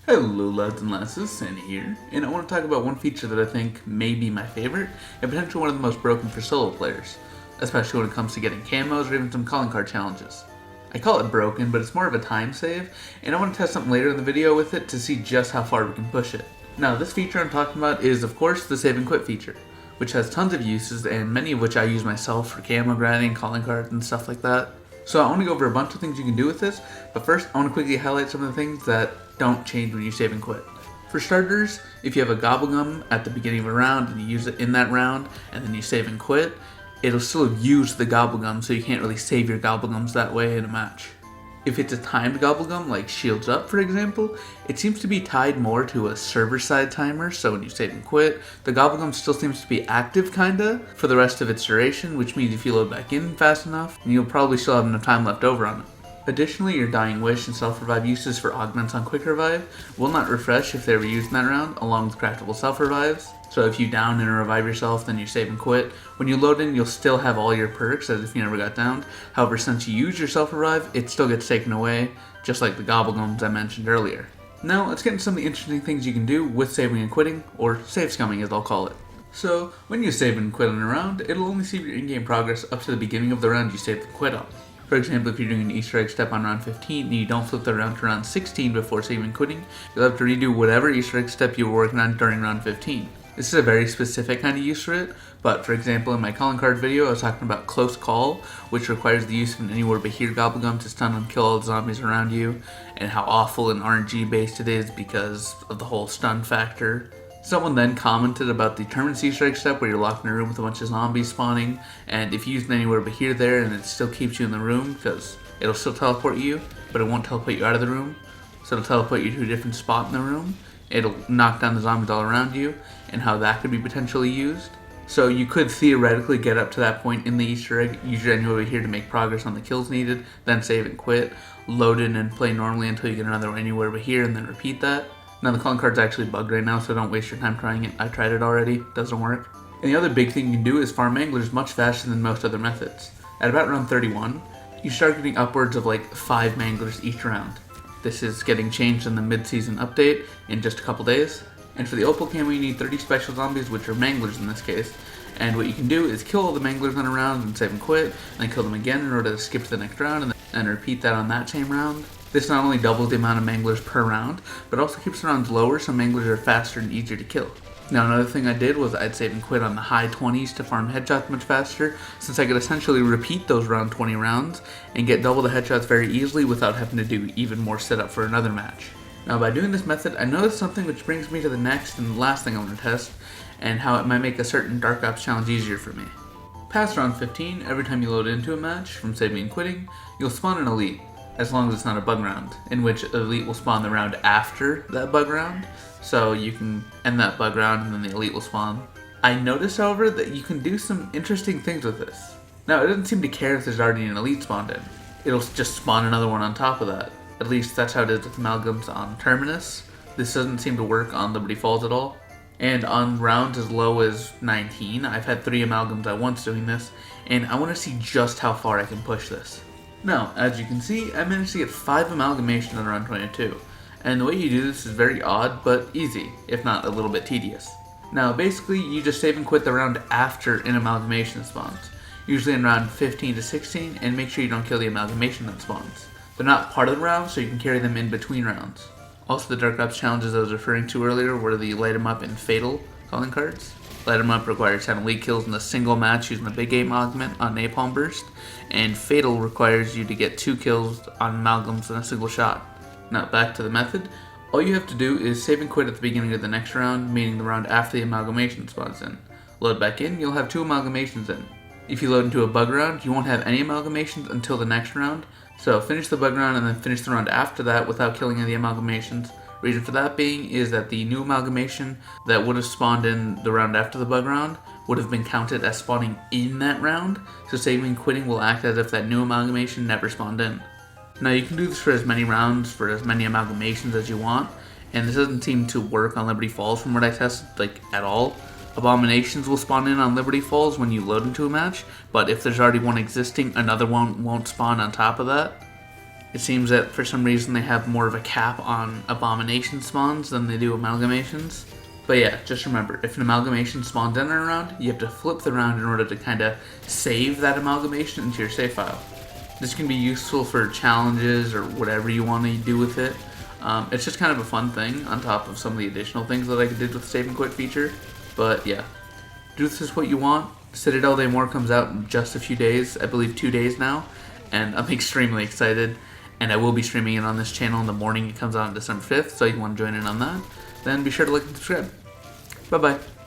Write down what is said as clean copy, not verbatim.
Hello lads and lasses, Sanythe here, and I want to talk about one feature that I think may be my favorite, and potentially one of the most broken for solo players, especially when it comes to getting camos or even some calling card challenges. I call it broken, but it's more of a time save, and I want to test something later in the video with it to see just how far we can push it. Now this feature I'm talking about is of course the save and quit feature, which has tons of uses and many of which I use myself for camo grinding, calling cards, and stuff like that. So I want to go over a bunch of things you can do with this, but first I want to quickly highlight some of the things that don't change when you save and quit. For starters, if you have a Gobblegum at the beginning of a round and you use it in that round and then you save and quit, it'll still use the Gobblegum, so you can't really save your Gobblegums that way in a match. If it's a timed Gobblegum, like Shields Up for example, it seems to be tied more to a server-side timer, so when you save and quit, the Gobblegum still seems to be active kinda for the rest of its duration, which means if you load back in fast enough, you'll probably still have enough time left over on it. Additionally, your Dying Wish and Self-Revive uses for augments on Quick Revive will not refresh if they were used in that round, along with craftable Self-Revives. So if you down and revive yourself, then you save and quit. When you load in, you'll still have all your perks as if you never got downed. However, since you use your Self-Revive, it still gets taken away, just like the Gobblegums I mentioned earlier. Now, let's get into some of the interesting things you can do with saving and quitting, or save scumming as I'll call it. So, when you save and quit on a round, it'll only save your in-game progress up to the beginning of the round you saved and quit on. For example, if you're doing an Easter egg step on round 15 and you don't flip the round to round 16 before saving and quitting, you'll have to redo whatever Easter egg step you were working on during round 15. This is a very specific kind of use for it, but for example in my calling card video I was talking about Close Call, which requires the use of an Anywhere But Here Gobblegum to stun and kill all the zombies around you, and how awful and RNG based it is because of the whole stun factor. Someone then commented about the Terminus Easter egg step where you're locked in a room with a bunch of zombies spawning, and if you use an Anywhere But Here there and it still keeps you in the room because it'll still teleport you, but it won't teleport you out of the room, so it'll teleport you to a different spot in the room. It'll knock down the zombies all around you, and how that could be potentially used. So you could theoretically get up to that point in the Easter egg, use your Anywhere But Here to make progress on the kills needed, then save and quit, load in and play normally until you get another Anywhere But Here, and then repeat that. Now the calling card's actually bugged right now, so don't waste your time trying it. I tried it already, doesn't work. And the other big thing you can do is farm anglers much faster than most other methods. At about round 31, you start getting upwards of like 5 manglers each round. This is getting changed in the mid-season update in just a couple days. And for the Opal camo you need 30 special zombies, which are manglers in this case. And what you can do is kill all the manglers on a round and save and quit, and then kill them again in order to skip to the next round and repeat that on that same round. This not only doubles the amount of manglers per round, but also keeps the rounds lower so manglers are faster and easier to kill. Now another thing I did was I'd save and quit on the high 20s to farm headshots much faster, since I could essentially repeat those round 20 rounds and get double the headshots very easily without having to do even more setup for another match. Now by doing this method, I noticed something which brings me to the next and last thing I want to test, and how it might make a certain Dark Ops challenge easier for me. Past round 15, every time you load into a match from saving and quitting, you'll spawn an elite, as long as it's not a bug round, in which elite will spawn the round after that bug round, so you can end that bug round and then the elite will spawn. I noticed, however, that you can do some interesting things with this. Now, it doesn't seem to care if there's already an elite spawned in. It'll just spawn another one on top of that. At least that's how it is with Amalgams on Terminus. This doesn't seem to work on Liberty Falls at all. And on rounds as low as 19, I've had 3 Amalgams at once doing this, and I want to see just how far I can push this. Now, as you can see, I managed to get 5 amalgamations on round 22, and the way you do this is very odd, but easy, if not a little bit tedious. Now, basically, you just save and quit the round after an amalgamation spawns, usually in round 15 to 16, and make sure you don't kill the amalgamation that spawns. They're not part of the round, so you can carry them in between rounds. Also, the Dark Ops challenges I was referring to earlier were the Light 'em Up and Fatal calling cards. Light 'em Up requires 10 elite kills in a single match using the Big Game augment on Napalm Burst, and Fatal requires you to get 2 kills on Amalgams in a single shot. Now back to the method. All you have to do is save and quit at the beginning of the next round, meaning the round after the amalgamation spawns in. Load back in, you'll have 2 amalgamations in. If you load into a bug round, you won't have any amalgamations until the next round, so finish the bug round and then finish the round after that without killing any of the amalgamations. Reason for that being is that the new amalgamation that would have spawned in the round after the bug round would have been counted as spawning in that round, so saving and quitting will act as if that new amalgamation never spawned in. Now you can do this for as many rounds, for as many amalgamations as you want, and this doesn't seem to work on Liberty Falls from what I tested, at all. Abominations will spawn in on Liberty Falls when you load into a match, but if there's already one existing, another one won't spawn on top of that. It seems that for some reason they have more of a cap on abomination spawns than they do amalgamations. But yeah, just remember, if an amalgamation spawns in a round, you have to flip the round in order to kind of save that amalgamation into your save file. This can be useful for challenges or whatever you want to do with it. It's just kind of a fun thing on top of some of the additional things that I did with the save and quit feature. But yeah, do this is what you want. Citadelle Day More comes out in just a few days, I believe 2 days now, and I'm extremely excited. And I will be streaming it on this channel in the morning. It comes out on December 5th, so if you want to join in on that, then be sure to like and subscribe. Bye-bye.